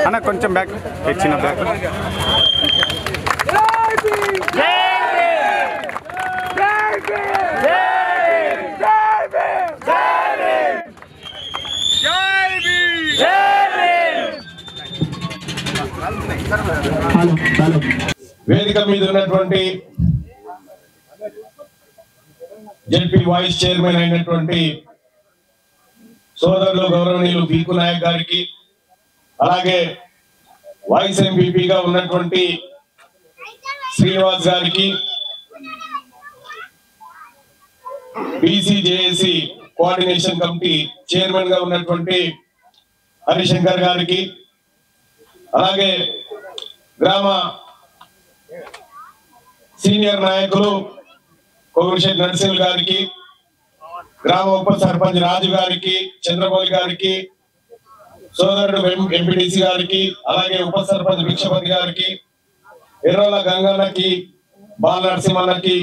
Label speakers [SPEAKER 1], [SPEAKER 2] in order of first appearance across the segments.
[SPEAKER 1] అన్న కొంచెం బ్యాక్ ఇచ్చిన బ్యాక్
[SPEAKER 2] వేదిక మీద ఉన్నటువంటి జెడ్పీ వైస్ చైర్మన్ అయినటువంటి సోదరులు గౌరవనీయులు పీకు నాయక్ గారికి, అలాగే వైస్ ఎంపీపీగా ఉన్నటువంటి శ్రీనివాస్ గారికి, బీసీజేఏసీ కోఆర్డినేషన్ కమిటీ చైర్మన్ గా ఉన్నటువంటి హరిశంకర్ గారికి, అలాగే గ్రామ సీనియర్ నాయకులు కోవిశెట్టి నరసింహ గారికి, గ్రామ ఉప సర్పంచ్ రాజు గారికి, చంద్రమౌళి గారికి, సోదరుడు ఎంపీటీసీ గారికి, అలాగే ఉప సర్పంచ్ భిక్షపతి గారికి, ఎర్రోల గంగన్నకి, బాల నరసింహన్నకి,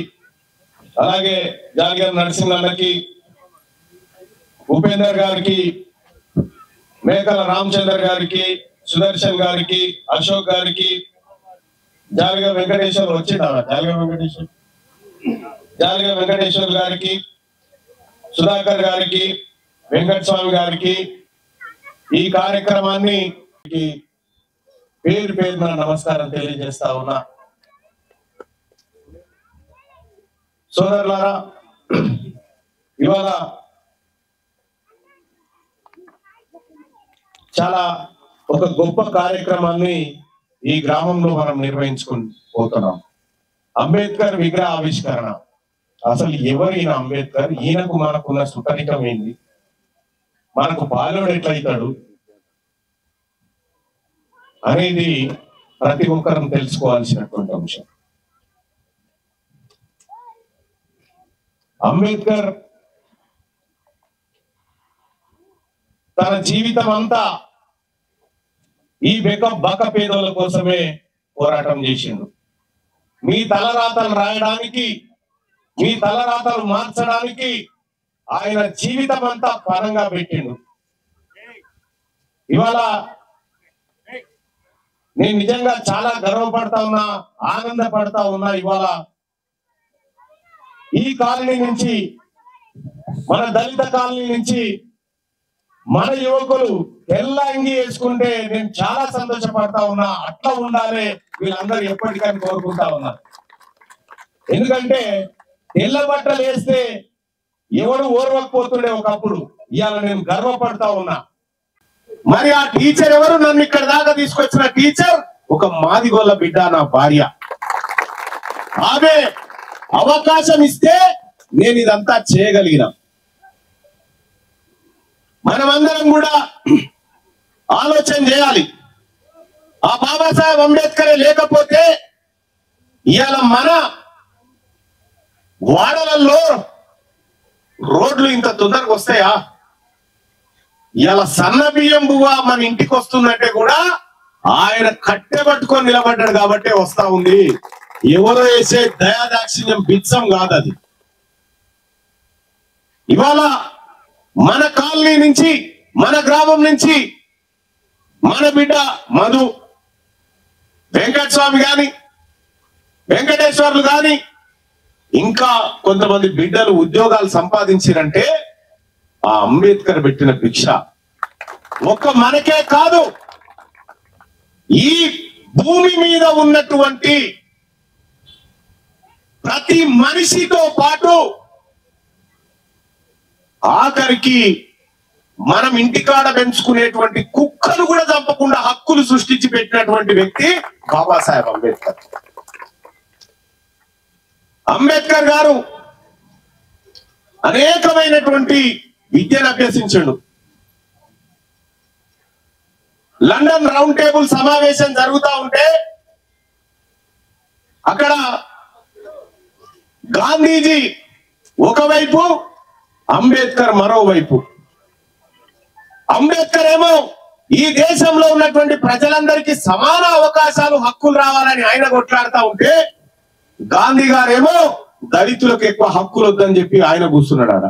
[SPEAKER 2] అలాగే జాలిగర్ నరసింహన్నకి, ఉపేందర్ గారికి, మేకల రామచంద్ర గారికి, సుదర్శన్ గారికి, అశోక్ గారికి, జాలిగ వెంకటేశ్వర్ వచ్చిందా జాలిగ వెంకటేశ్వర్ గారికి, సుధాకర్ గారికి, వెంకటస్వామి గారికి, ఈ కార్యక్రమాన్ని పేరు పేరున నమస్కారం తెలియజేస్తా ఉన్నా. సోదరులారా, ఇవాళ చాలా ఒక గొప్ప కార్యక్రమాన్ని ఈ గ్రామంలో మనం నిర్వహించుకుపోతున్నాం. అంబేద్కర్ విగ్రహ ఆవిష్కరణ. అసలు ఎవరు ఈయన అంబేద్కర్? ఈయనకు మనకున్న సుపరికం ఏంది? మనకు బాలుడు ఎట్లయితాడు అనేది ప్రతి ఒక్కరం తెలుసుకోవాల్సినటువంటి అంశం. అంబేద్కర్ తన జీవితం అంతా ఈ బక పేదల కోసమే పోరాటం చేసిండు. మీ తలరాతలు రాయడానికి, మీ తలరాతలు మార్చడానికి ఆయన జీవితం అంతా పరంగా పెట్టిండు. ఇవాళ నేను నిజంగా చాలా గర్వపడతా ఉన్నా, ఆనందపడతా ఉన్నా. ఇవాళ ఈ కాలనీ నుంచి, మన దళిత కాలనీ నుంచి మన యువకులు తెల్ల అంగి వేసుకుంటే నేను చాలా సంతోషపడతా ఉన్నా. అట్లా ఉండాలి వీళ్ళందరూ ఎప్పటికని కోరుకుంటా ఉన్నా. ఎందుకంటే తెల్ల బట్టలు వేస్తే ఎవడు ఓర్వకపోతుండే ఒకప్పుడు. ఇవాళ నేను గర్వపడతా ఉన్నా. మరి ఆ టీచర్ ఎవరు? నన్ను ఇక్కడ దాకా తీసుకొచ్చిన టీచర్ ఒక మాదిగోళ్ళ బిడ్డ, నా భార్య. ఆమె అవకాశం ఇస్తే నేను ఇదంతా చేయగలిగిన. మనమందరం కూడా ఆలోచన చేయాలి. ఆ బాబాసాహెబ్ అంబేద్కరే లేకపోతే ఇవాళ మన వాడలలో రోడ్లు ఇంత తొందరగా వస్తాయా? ఇవాళ సన్న బియ్యం బువ్వ మన ఇంటికి వస్తుందంటే కూడా ఆయన కట్టె పట్టుకొని నిలబడ్డాడు కాబట్టే వస్తా ఉంది. ఎవరో వేసే దయాదాక్షిణ్యం బిచ్చం కాదు అది. ఇవాళ మన కాలనీ నుంచి, మన గ్రామం నుంచి మన బిడ్డ మధు, వెంకటస్వామి గాని, వెంకటేశ్వర్లు గాని, ఇంకా కొంతమంది బిడ్డలు ఉద్యోగాలు సంపాదించారంటే ఆ అంబేద్కర్ పెట్టిన భిక్ష. ఒక్క మనకే కాదు, ఈ భూమి మీద ఉన్నటువంటి ప్రతి మనిషితో పాటు ఆఖరికి మనం ఇంటికాడ పెంచుకునేటువంటి కుక్కలు కూడా చంపకుండా హక్కులు సృష్టించి పెట్టినటువంటి వ్యక్తి బాబాసాహెబ్ అంబేద్కర్. అంబేద్కర్ గారు అనేకమైనటువంటి విద్యను అభ్యసించాడు. లండన్ రౌండ్ టేబుల్ సమావేశం జరుగుతూ ఉంటే అక్కడ గాంధీజీ ఒకవైపు, అంబేద్కర్ మరోవైపు. అంబేద్కర్ ఏమో ఈ దేశంలో ఉన్నటువంటి ప్రజలందరికీ సమాన అవకాశాలు, హక్కులు రావాలని ఆయన కొట్లాడుతూ ఉంటే, గాంధీ గారేమో దళితులకు ఎక్కువ హక్కులు వద్దని చెప్పి ఆయన కూర్చున్నాడు. ఆడ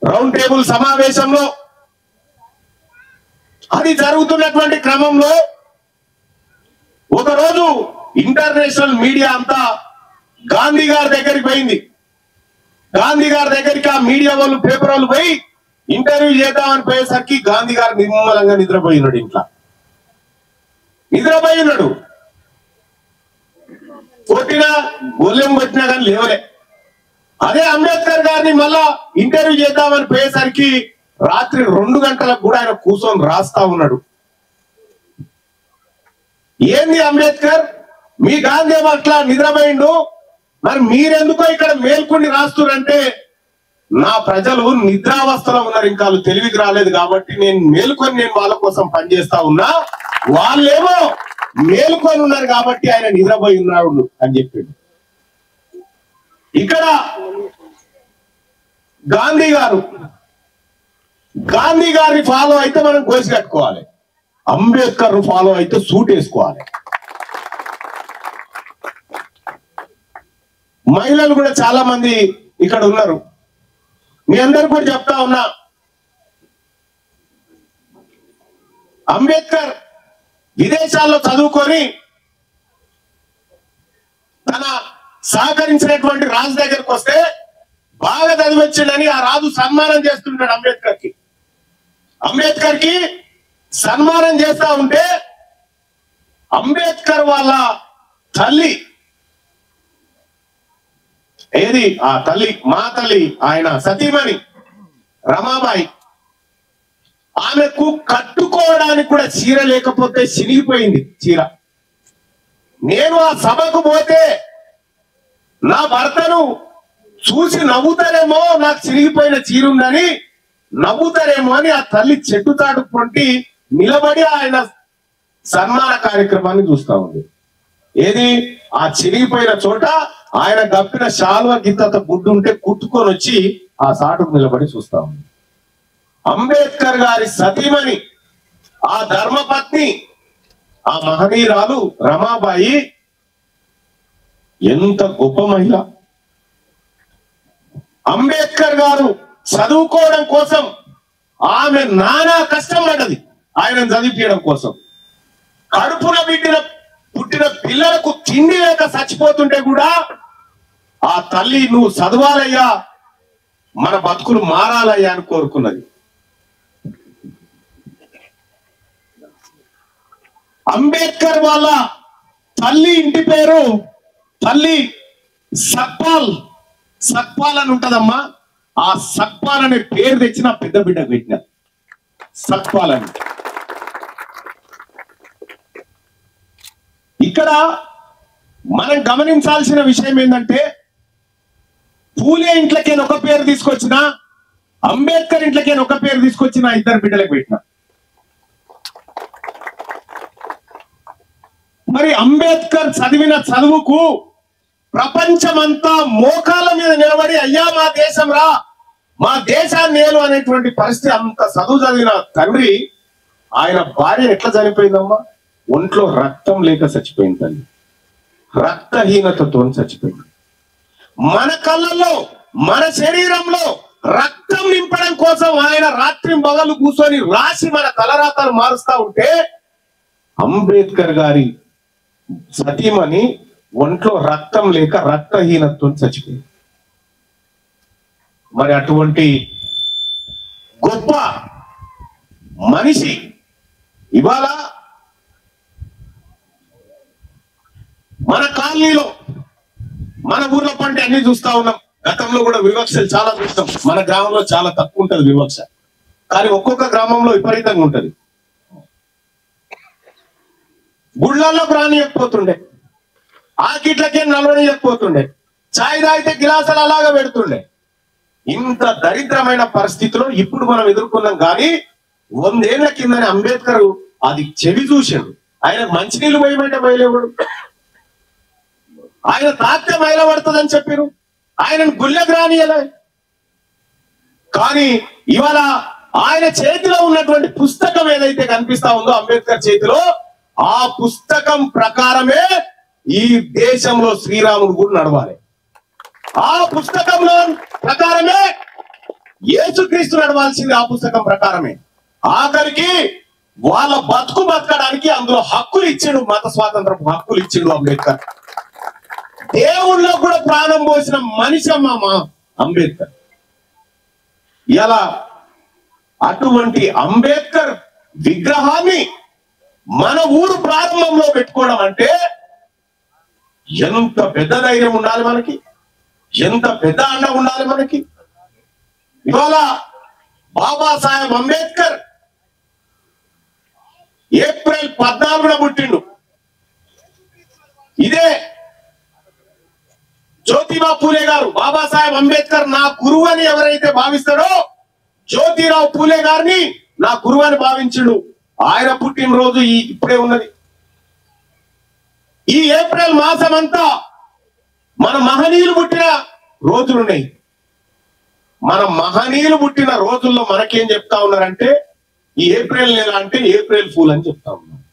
[SPEAKER 2] రౌండ్ టేబుల్ సమావేశంలో అది జరుగుతున్నటువంటి క్రమంలో ఒకరోజు ఇంటర్నేషనల్ మీడియా అంతా గాంధీ గారి దగ్గరికి పోయింది. గాంధీ గారి దగ్గరికి ఆ మీడియా వాళ్ళు, పేపర్ వాళ్ళు పోయి ఇంటర్వ్యూ చేద్దామని పోయేసరికి గాంధీ గారు నిమ్మలంగా నిద్రపోయినాడు. ఇంట్లో నిద్రపోయినాడు. కొట్టినా గొల్లెం కొట్టినా కానీ లేవలే. అదే అంబేద్కర్ గారిని మళ్ళా ఇంటర్వ్యూ చేద్దామని పోయేసరికి రాత్రి 2 గంటలకు కూడా ఆయన కూర్చొని రాస్తా ఉన్నాడు. ఏంది అంబేద్కర్, మీ గాంధీ అట్లా నిద్రపోయిండు, మరి మీరెందుకో ఇక్కడ మేల్కొని రాస్తున్నారంటే, నా ప్రజలు నిద్రావస్థలో ఉన్నారు, ఇంకా వాళ్ళు తెలివికి రాలేదు కాబట్టి నేను మేల్కొని నేను వాళ్ళ కోసం పనిచేస్తా ఉన్నా, వాళ్ళేమో మేల్కొని ఉన్నారు కాబట్టి ఆయన నిద్రపోయి ఉన్నాడు అని చెప్పాడు. ఇక్కడ గాంధీ గారిని ఫాలో అయితే మనం గోసి కట్టుకోవాలి, అంబేద్కర్ ఫాలో అయితే సూట్ వేసుకోవాలి. మహిళలు కూడా చాలా మంది ఇక్కడ ఉన్నారు. మీ అందరు కూడా చెప్తా ఉన్నా, అంబేద్కర్ విదేశాల్లో చదువుకొని తన సహకరించినటువంటి రాజు దగ్గరకు వస్తే బాగా చదివచ్చిందని ఆ రాజు సన్మానం చేస్తుంటాడు అంబేద్కర్ కి సన్మానం చేస్తా ఉంటే అంబేద్కర్ వాళ్ళ తల్లి, ఏది ఆ తల్లి, మా తల్లి, ఆయన సతీమణి రమాబాయి, ఆమెకు కట్టుకోవడానికి కూడా చీర లేకపోతే చినిగిపోయింది చీర. నేను ఆ సభకు పోతే నా భర్తను చూసి నవ్వుతారేమో, నాకు చిరిగిపోయిన చీర ఉందని నవ్వుతారేమో అని ఆ తల్లి చెట్టు తాడుకుంటి నిలబడి ఆయన సన్మాన కార్యక్రమాన్ని చూస్తా ఉంది. ఏది ఆ చిరిగిపోయిన చోట ఆయన గప్పిన శాల్వ గిత్త గుడ్డు ఉంటే కుట్టుకొని వచ్చి ఆ సాటుకు నిలబడి చూస్తా ఉంది. అంబేద్కర్ గారి సతీమణి, ఆ ధర్మపత్ని, ఆ మహనీయురాలు రమాబాయి ఎంత గొప్ప మహిళ. అంబేద్కర్ గారు చదువుకోవడం కోసం ఆమె నానా కష్టం పడ్డది ఆయనను చదివించడం కోసం. కడుపున పుట్టిన పిల్లలకు తిండి లేక చచ్చిపోతుంటే కూడా ఆ తల్లి నువ్వు చదవాలయ్యా, మన బతుకులు మారాలయ్యా అని కోరుకున్నది. అంబేద్కర్ వాళ్ళ తల్లి ఇంటి పేరు తల్లి సక్పాల్ అని ఉంటదమ్మా. ఆ సక్పాల్ అనే పేరు తెచ్చిన పెద్ద బిడ్డకు పెట్టిన సక్పాల్ అని. ఇక్కడ మనం గమనించాల్సిన విషయం ఏంటంటే, పూలే ఇంట్లోకి ఒక పేరు తీసుకొచ్చిన, అంబేద్కర్ ఇంట్లోకి ఒక పేరు తీసుకొచ్చిన, ఇద్దరు బిడ్డలకు పెట్టిన. మరి అంబేద్కర్ చదివిన చదువుకు ప్రపంచమంతా మోకాళ్ళ మీద నిలబడి అయ్యా మా దేశం రా, మా దేశాన్ని నేలు అనేటువంటి పరిస్థితి. అంత చదువు చదివిన తండ్రి ఆయన భార్య ఎట్లా చనిపోయిందమ్మా? ఒంట్లో రక్తం లేక చచ్చిపోయింది తల్లి, రక్తహీనతతో చచ్చిపోయింది. మన కళ్ళల్లో, మన శరీరంలో రక్తం నింపడం కోసం ఆయన రాత్రి పగలు కూర్చొని రాసి మన తలరాతలు మారుస్తా ఉంటే, అంబేద్కర్ గారి సతీమణి ఒంట్లో రక్తం లేక రక్తహీనతతో చచ్చిపోయింది. మరి అటువంటి గొప్ప మనిషి ఇవాళ మన కాలనీలో, మన ఊర్లో పంటే అన్ని చూస్తా ఉన్నాం. గతంలో కూడా వివక్షలు చాలా చూస్తాం. మన గ్రామంలో చాలా తక్కువ ఉంటది వివక్ష, కానీ ఒక్కొక్క గ్రామంలో విపరీతంగా ఉంటది. గుళ్ళల్లో రానియకపోతుండే, ఆకిట్లకే నలవనియకపోతుండే, ఛాయ్ తాగితే గిలాసాలు అలాగా పెడుతుండే. ఇంత దరిద్రమైన పరిస్థితిలో ఇప్పుడు మనం ఎదుర్కొన్నాం. కానీ 100 ఏళ్ల కిందని అంబేద్కర్ అది చెవి చూశాడు. ఆయన మంచినీళ్ళు పోయమంటే బయలేవాడు, ఆయన తాకితే మైల పడుతుందని చెప్పారు, ఆయనను గుళ్ళకు రానియలే. కానీ ఇవాళ ఆయన చేతిలో ఉన్నటువంటి పుస్తకం ఏదైతే కనిపిస్తా ఉందో అంబేద్కర్ చేతిలో, ఆ పుస్తకం ప్రకారమే ఈ దేశంలో శ్రీరాముడు కూడా నడవాలి. ఆ పుస్తకంలో ప్రకారమే యేసుక్రీస్తు నడవాల్సింది, ఆ పుస్తకం ప్రకారమే. ఆఖరికి వాళ్ళ బతుకు బతకడానికి అందులో హక్కులు ఇచ్చిండు, మత స్వాతంత్రం హక్కులు ఇచ్చిండు అంబేద్కర్. దేవుళ్ళలో కూడా ప్రాణం పోసిన మనిషి మా అంబేద్కర్. ఇలా అటువంటి అంబేద్కర్ విగ్రహాన్ని మన ఊరు ప్రారంభంలో పెట్టుకోవడం అంటే ఎంత పెద్ద ధైర్యం ఉండాలి మనకి, ఎంత పెద్ద అండ ఉండాలి మనకి. ఇవాళ బాబాసాహెబ్ అంబేద్కర్ ఏప్రిల్ 14న పుట్టిండు. ఇదే జ్యోతిబా పూలే గారు, బాబాసాహెబ్ అంబేద్కర్ నా గురువు అని ఎవరైతే భావిస్తాడో జ్యోతిరావు పూలే గారిని నా గురువు అని భావించుడు. ఆయన పుట్టినరోజు ఇప్పుడే ఉన్నది. ఈ ఏప్రిల్ మాసం అంతా మన మహనీయులు పుట్టిన రోజులున్నాయి. మన మహనీయులు పుట్టిన రోజుల్లో మనకేం చెప్తా ఉన్నారంటే ఈ ఏప్రిల్ నెల అంటే ఏప్రిల్ ఫూల్ అని చెప్తా ఉన్నారు.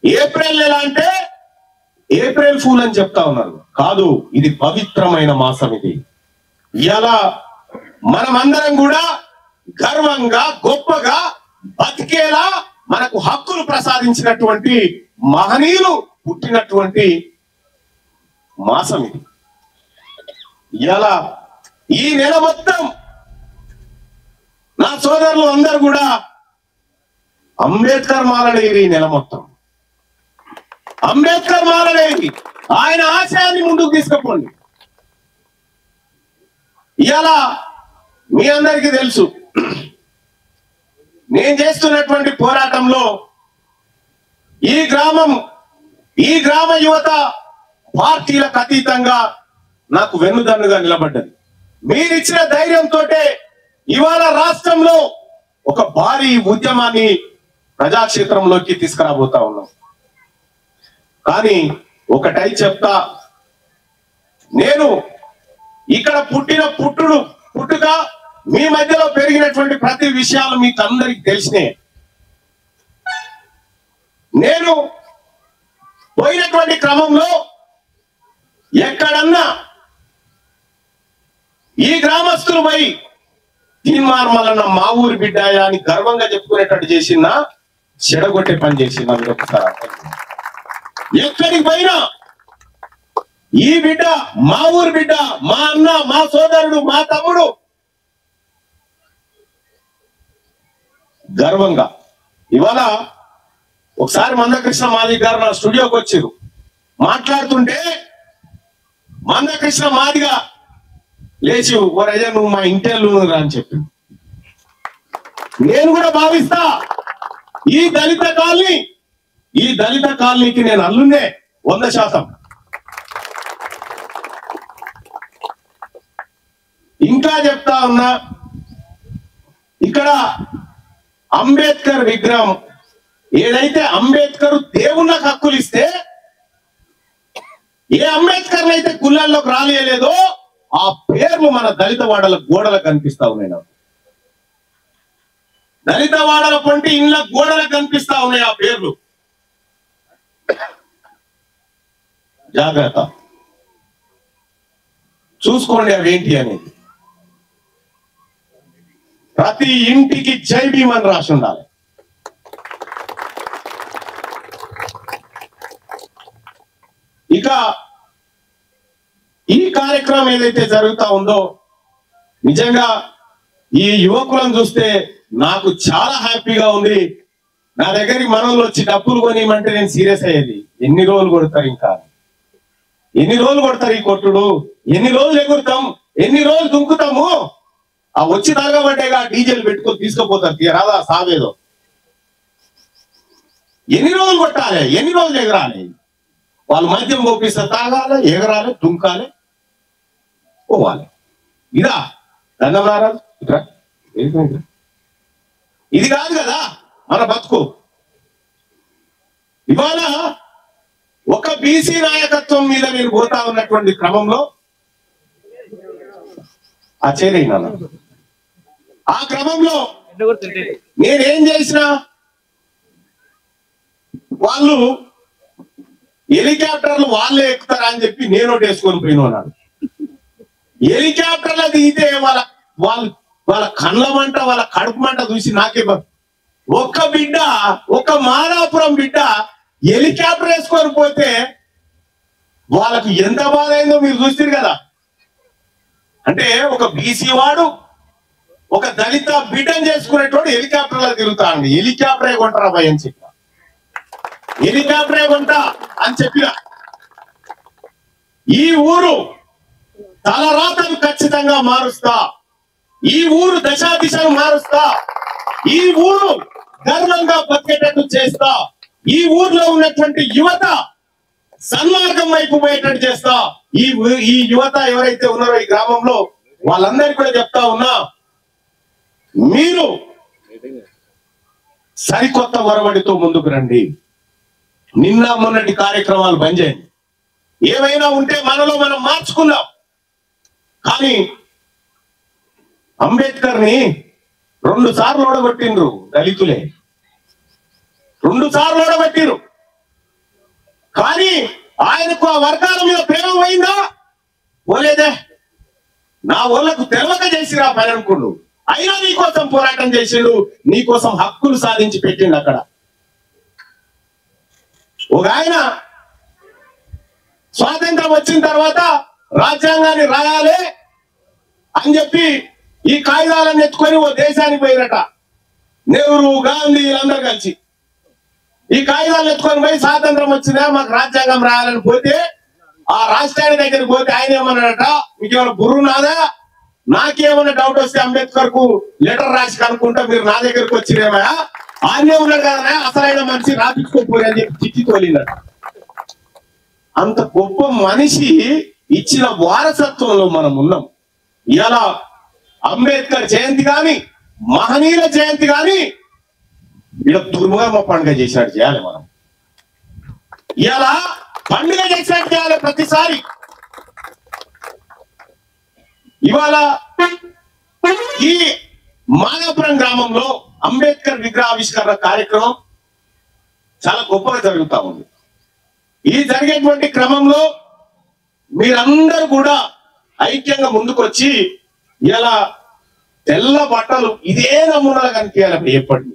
[SPEAKER 2] ఏప్రిల్ నెల అంటే ఏప్రిల్ ఫూల్ అని చెప్తా ఉన్నారు. కాదు, ఇది పవిత్రమైన మాసం. ఇది ఇలా మనమందరం కూడా గర్వంగా గొప్పగా బతికేలా మనకు హక్కులు ప్రసాదించినటువంటి మహనీయులు పుట్టినటువంటి మాసం ఇది. ఇలా ఈ నెల మొత్తం నా సోదరులు అందరూ కూడా అంబేద్కర్ మాలడేది. ఈ నెల మొత్తం అంబేద్కర్ మాలడేది. ఆయన ఆశయాన్ని ముందుకు తీసుకుపోండి. ఇలా మీ అందరికీ తెలుసు, నేను చేస్తున్నటువంటి పోరాటంలో ఈ గ్రామ యువత పార్టీలకు అతీతంగా నాకు వెన్నుదన్నుగా నిలబడ్డది. మీరిచ్చిన ధైర్యంతో ఇవాళ రాష్ట్రంలో ఒక భారీ ఉద్యమాన్ని ప్రజాక్షేత్రంలోకి తీసుకురాబోతా ఉన్నాం. కానీ ఒకటై చెప్తా, నేను ఇక్కడ పుట్టుక మీ మధ్యలో పెరిగినటువంటి ప్రతి విషయాలు మీకు అందరికి తెలిసినాయి. నేను పోయినటువంటి క్రమంలో ఎక్కడన్నా ఈ గ్రామస్తులు పోయి తీన్మార్మలన్న మా ఊరి బిడ్డాయా అని గర్వంగా చెప్పుకునేటట్టు చేసినా చెడగొట్టే పని చేసినా మీరు ఒకసారి ఎక్కడికి పోయినా ఈ బిడ్డ మా ఊరి బిడ్డ, మా అన్న, మా సోదరుడు, మా తమ్ముడు గర్వంగా. ఇవాళ ఒకసారి మందకృష్ణ మాదిగ గారు నా స్టూడియోకి వచ్చారు. మాట్లాడుతుంటే మందకృష్ణ మాదిగ లేచి ఓరయ్యా నువ్వు మా ఇంటర్లు రా అని చెప్పి, నేను కూడా భావిస్తా ఈ దళిత కాలనీకి నేను అల్లుందే 100%. ఇంకా చెప్తా ఉన్నా, ఇక్కడ అంబేద్కర్ విగ్రహం ఏదైతే అంబేద్కర్ దేవుళ్ళకు హక్కులు ఇస్తే ఏ అంబేద్కర్ అయితే గుళ్ళల్లోకి రాలేదో ఆ పేర్లు మన దళిత వాడల గోడలకు కనిపిస్తా ఉన్నాయి. దళిత వాడల పొంటి ఇళ్ళ గోడలకు కనిపిస్తా ఉన్నాయి ఆ పేర్లు. జాగ్రత్త, చూసుకోండి అవేంటి అనేది. ప్రతి ఇంటికి జై భీమ్ అని రాసి ఉండాలి. ఇక ఈ కార్యక్రమం ఏదైతే జరుగుతా ఉందో నిజంగా ఈ యువకులను చూస్తే నాకు చాలా హ్యాపీగా ఉంది. నా దగ్గరికి మనోళ్ళు వచ్చి డబ్బులు కొనియమంటే నేను సీరియస్ అయ్యేది. ఎన్ని రోజులు కొడతారు, ఇంకా ఎన్ని రోజులు కొడతారు ఈ కొట్టుడు, ఎన్ని రోజులు ఎగురుతాం, ఎన్ని రోజులు దుంకుతాము. ఆ వచ్చి తాగబట్టేగా డీజేలు పెట్టుకొని తీసుకుపోతారు రాదా సావేదో. ఎన్ని రోజులు కొట్టాలి, ఎన్ని రోజులు ఎగరాలి. వాళ్ళు మద్యం పోపిస్తారు, తాగాలి, ఎగరాలి, దుంకాలి, పోవాలి. ఇదా దండమారాజు? ఇది కాదు కదా మన బతుకు. ఇవాళ ఒక బీసీ నాయకత్వం మీద మీరు పోతా ఉన్నటువంటి క్రమంలో ఆ క్రమంలో నేనేం చేసినా వాళ్ళు హెలికాప్టర్లు వాళ్ళే ఎక్కుతారా అని చెప్పి నేను ఒకటి వేసుకొని పోయినాడు. హెలికాప్టర్లో దిగితే వాళ్ళ కళ్ళ మంట, వాళ్ళ కడుపు మంట చూసి నాకే ఒక్క బిడ్డ, ఒక మాదాపురం బిడ్డ హెలికాప్టర్ వేసుకొని పోతే వాళ్ళకు ఎంత బాధ అయిందో మీరు చూస్తారు కదా. అంటే ఒక బీసీ వాడు ఒక దళిత బిడ్డను చేసుకునేటోడు హెలికాప్టర్లో తిరుగుతాడు. హెలికాప్టరే కొంటారా భయ అని చెప్పిన, హెలికాప్టరే కొంటా అని చెప్పిన. ఈ ఊరు తలరాతను ఖచ్చితంగా మారుస్తా, ఈ ఊరు దశా దిశను మారుస్తా, ఈ ఊరు గర్వంగా బతికేటట్టు చేస్తా, ఈ ఊర్లో ఉన్నటువంటి యువత సన్మార్గం వైపు పోయేటట్టు చేస్తా. ఈ యువత ఎవరైతే ఉన్నారో ఈ గ్రామంలో వాళ్ళందరికీ కూడా చెప్తా ఉన్నా, మీరు సరికొత్త ఒరవడితో ముందుకు రండి. నిన్న మొన్నటి కార్యక్రమాలు బంద్ చేయండి. ఏమైనా ఉంటే మనలో మనం మార్చుకుందాం. కానీ అంబేద్కర్ ని 2 సార్లు ఓడగొట్టిండ్రు దళితులే, 2 సార్లు ఓడగొట్టిరు. కానీ ఆయనకు ఆ వర్గాల మీద ప్రేమ పోయిందా? పోలేదే. నా ఊళ్ళకు తెలవక చేసిరా పని అనుకుండు, అయినా నీకోసం పోరాటం చేసిండు, నీకోసం హక్కులు సాధించి పెట్టిండు. అక్కడ ఒక ఆయన స్వాతంత్రం వచ్చిన తర్వాత రాజ్యాంగాన్ని రాయాలి అని చెప్పి ఈ కాగితాలను ఎత్తుకొని ఓ దేశానికి పోయినట. నెహ్రూ, గాంధీ వీళ్ళందరూ కలిసి ఈ కాగితాలను ఎత్తుకొని పోయి స్వాతంత్రం వచ్చిందా మాకు రాజ్యాంగం రాయాలని పోతే, ఆ రాష్ట్రానికి దగ్గరికి పోతే ఆయన ఏమన్నాడట, మీకేమైనా బుర్రు నాదా, నాకేమన్నా డౌట్ వస్తే అంబేద్కర్ కు లెటర్ రాసి కనుక్కుంటా, మీరు నా దగ్గరకు వచ్చిరేమయా, ఆయనే ఉన్నాడు కదా అసలైన మనిషి రాపించుకోపోయి అని చెప్పి చిట్టి తోలినాడు. అంత గొప్ప మనిషి ఇచ్చిన వారసత్వంలో మనం ఉన్నాం. ఇలా అంబేద్కర్ జయంతి గాని, మహనీయుల జయంతి గాని ఇలా దుర్ముఖమ పండుగ చేసినట్టు చేయాలి. మనం ఇలా పండుగ చేసినట్టు చేయాలి ప్రతిసారి. ఇవాళ ఈ మాదాపురం గ్రామంలో అంబేద్కర్ విగ్రహావిష్కరణ కార్యక్రమం చాలా గొప్పగా జరుగుతా ఉంది. ఈ జరిగేటువంటి క్రమంలో మీరందరూ కూడా ఐక్యంగా ముందుకు వచ్చి ఇలా తెల్ల బట్టలు ఇదే నమూనాలు కనిపించాలి. ఎప్పటికీ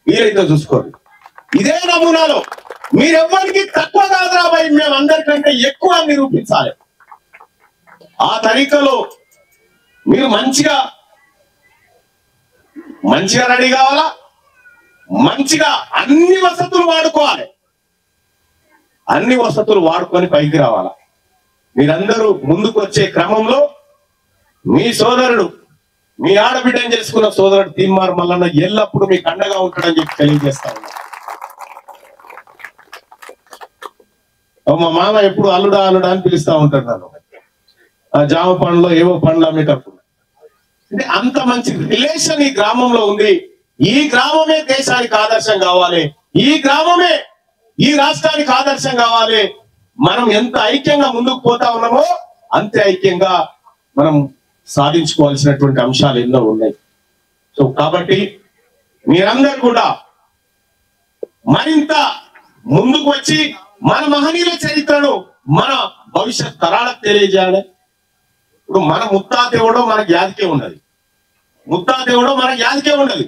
[SPEAKER 2] మీరైతే చూసుకోండి, ఇదే నమూనాలో మీరెవ్వరికి తక్కువ కాదు రాబాయి, మేము అందరికంటే ఎక్కువ నిరూపించాలి. ఆ తరీకలో మీరు మంచిగా రెడీ కావాలా, మంచిగా అన్ని వసతులు వాడుకోవాలి, అన్ని వసతులు వాడుకొని పైకి రావాలా. మీరందరూ ముందుకు వచ్చే క్రమంలో మీ సోదరుడు, మీ ఆడబిడ్డని చేసుకున్న సోదరుడు తీన్మార్ మల్లన్న ఎల్లప్పుడూ మీకు అండగా ఉంటాడని చెప్పి తెలియజేస్తా ఉన్నా. మా మామ ఎప్పుడు అల్లుడా అల్లుడా అని పిలుస్తా ఉంటాడు నన్ను. ఆ జామ పండ్లో ఏవో పండ్లు అమ్మేటప్పుడు. అంటే అంత మంచి రిలేషన్ ఈ గ్రామంలో ఉంది. ఈ గ్రామమే దేశానికి ఆదర్శం కావాలి, ఈ గ్రామమే ఈ రాష్ట్రానికి ఆదర్శం కావాలి. మనం ఎంత ఐక్యంగా ముందుకు పోతా ఉన్నామో అంతే ఐక్యంగా మనం సాధించుకోవాల్సినటువంటి అంశాలు ఎన్నో ఉన్నాయి. సో కాబట్టి మీరందరూ కూడా మరింత ముందుకు వచ్చి మన మహనీయుల చరిత్రను మన భవిష్యత్ తరాలకు తెలియజేయాలి. ఇప్పుడు మన ముత్తాత ఎవడో మనకు యాదికే ఉండదు, ముత్తాత ఎవడో మనకు యాదికే ఉండదు.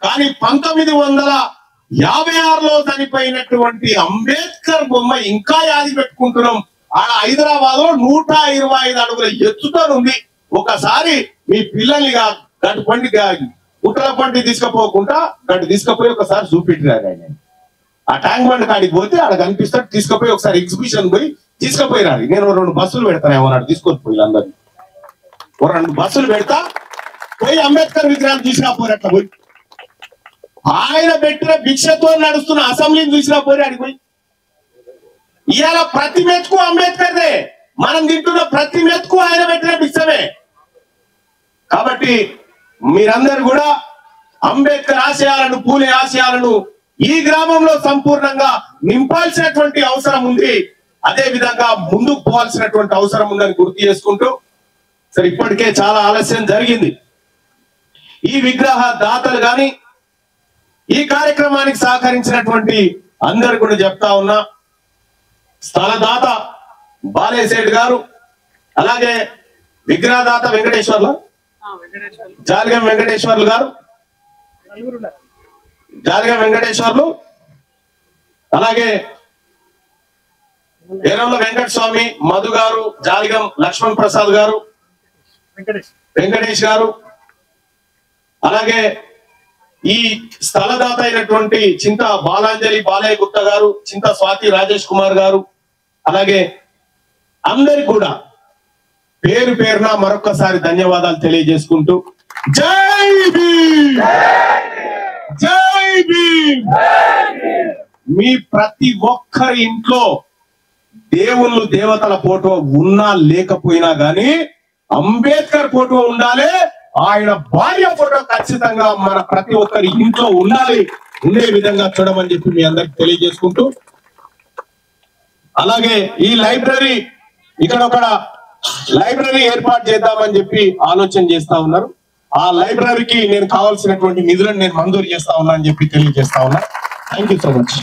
[SPEAKER 2] కానీ 1956లో చనిపోయినటువంటి అంబేద్కర్ బొమ్మ ఇంకా యాది పెట్టుకుంటున్నాం. ఆడ హైదరాబాద్ లో 125 అడుగుల ఎత్తుతో ఉంది. ఒకసారి మీ పిల్లల్ని గడ్డి పండి గుట్టల పండి తీసుకుపోకుండా గడ్డి తీసుకుపోయి ఒకసారి చూపెట్టినారు. ఆయన ఆ ట్యాంక్ బండ్ కాడికి పోతే ఆడ కనిపిస్తాడు, తీసుకుపోయి ఒకసారి ఎగ్జిబిషన్ పోయి తీసుకుపోయినారు. నేను 2 బస్సులు పెడతాను ఏమన్నాడు, తీసుకొని పోయి అందరినీ 2 బస్సులు పెడతా పోయి అంబేద్కర్ విగ్రహాన్ని తీసుకుపోయి అట్లా పోయి ఆయన పెట్టిన భిక్షతో నడుస్తున్న అసెంబ్లీని చూసినా పోయి అడిగిపోయి. ఇవాళ ప్రతి మెతుకు అంబేద్కర్దే, మనం తింటున్న ప్రతి మెతుకు ఆయన పెట్టిన భిక్షమే. కాబట్టి మీరందరూ కూడా అంబేద్కర్ ఆశయాలను, పూలే ఆశయాలను ఈ గ్రామంలో సంపూర్ణంగా నింపాల్సినటువంటి అవసరం ఉంది. అదే విధంగా ముందుకు పోవాల్సినటువంటి అవసరం ఉందని గుర్తు చేసుకుంటూ, సరే ఇప్పటికే చాలా ఆలస్యం జరిగింది. ఈ విగ్రహ దాతలు గాని ఈ కార్యక్రమానికి సహకరించినటువంటి అందరు కూడా చెప్తా ఉన్నా, స్థలదాత బాలేశెట్టి గారు, అలాగే విగ్రహదాత వెంకటేశ్వర్లు, జాలిగం వెంకటేశ్వర్లు గారు, జాలిగం వెంకటేశ్వర్లు, అలాగే ఎర్రల వెంకట స్వామి, మధు గారు, జాలిగం లక్ష్మణ్ ప్రసాద్ గారు, వెంకటేష్ గారు, అలాగే ఈ స్థలదాత అయినటువంటి చింత బాలాంజలి బాలయ్య గుప్తా గారు, చింత స్వాతి రాజేష్ కుమార్ గారు, అలాగే అందరికి కూడా పేరు పేరున మరొక్కసారి ధన్యవాదాలు తెలియజేసుకుంటూ జై భీమ్, జై భీమ్. మీ ప్రతి ఒక్కరి ఇంట్లో దేవుళ్ళు దేవతల ఫోటో ఉన్నా లేకపోయినా గాని అంబేద్కర్ ఫోటో ఉండాలి, ఆయన భార్య ఫోటో ఖచ్చితంగా మన ప్రతి ఒక్కరి ఇంట్లో ఉండాలి, ఉండే విధంగా చూడమని చెప్పి మీ అందరికి తెలియజేసుకుంటూ, అలాగే ఈ లైబ్రరీ ఇక్కడ ఒక లైబ్రరీ ఏర్పాటు చేద్దామని చెప్పి ఆలోచన చేస్తా ఉన్నారు. ఆ లైబ్రరీకి నేను కావాల్సినటువంటి నిధులను నేను మంజూరు చేస్తా ఉన్నా అని చెప్పి తెలియజేస్తా ఉన్నా. Thank you so much.